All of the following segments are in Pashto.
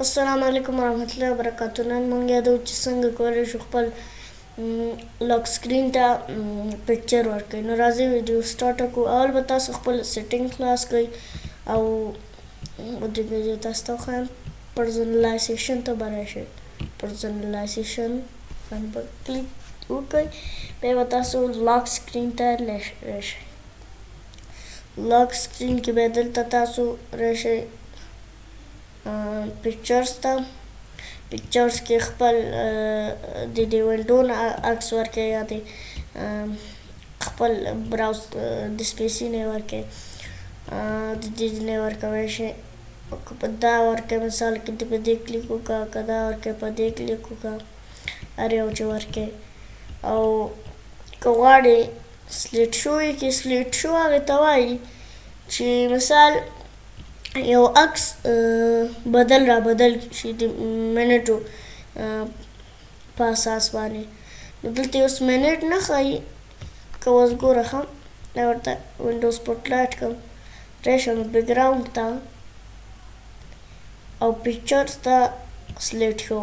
السلام علیکم ورحمت الله وبرکاتو. نن مونږ یادو چې څنګه کولی شو خپل لاک سکرین ته پکچر ورکړئ. نو راځئ ویډیو سټارټ کړو. اول به تاسو خپل سیټینګ خلاص کړئ او ودرېږئ. تاسو ته وښایم پرسنلایزیشن ته به راشئ. پرسنلایزیشن باندې به کلیک وکړئ. بیا به تاسو لاک سکرین ته راشئ. لاک سکرین کې بیا دلته تاسو راشئ پکچرز ته. پکچرز کې خپل د دې وینډو نه عکس ورکړئ یا د خپل براوز د سپیسي نه ورکړئ، د دې نه ورکوی شئ. که په دا ورکړئ مثال کې په دې کلیک وکړه، که دا ورکړئ په دې کلیک وکړه، هر یو چې ورکړئ. او که غواړئ سلیټ شو یې کړئ. سلیټ شو هغې ته وایي چې مثال یو عکس بدل را بدل شي د منټو په اساس باندې. نو دلته اوس منټ نه ښایي. که اوس ګوره ښه دا ورته وینډوز سپوټلایټ کړم، راشم بیکګراوند ته او پکچرز ته سلیټ شو.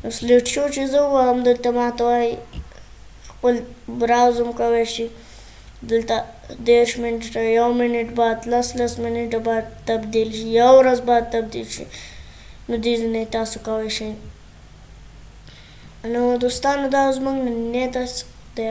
نو سلیټ شو چې زه وواهم دلته ماته وایي خپل براوز هم کوی شي. دلته 10 منټه، 1 منټ بعد، 10 منټه بعد تبدیل شي، 1 ورځ بعد تبدیل شي. نو دې نه تاسو کوی شئ. نو دوستانو دا زموږ نننی درس دی.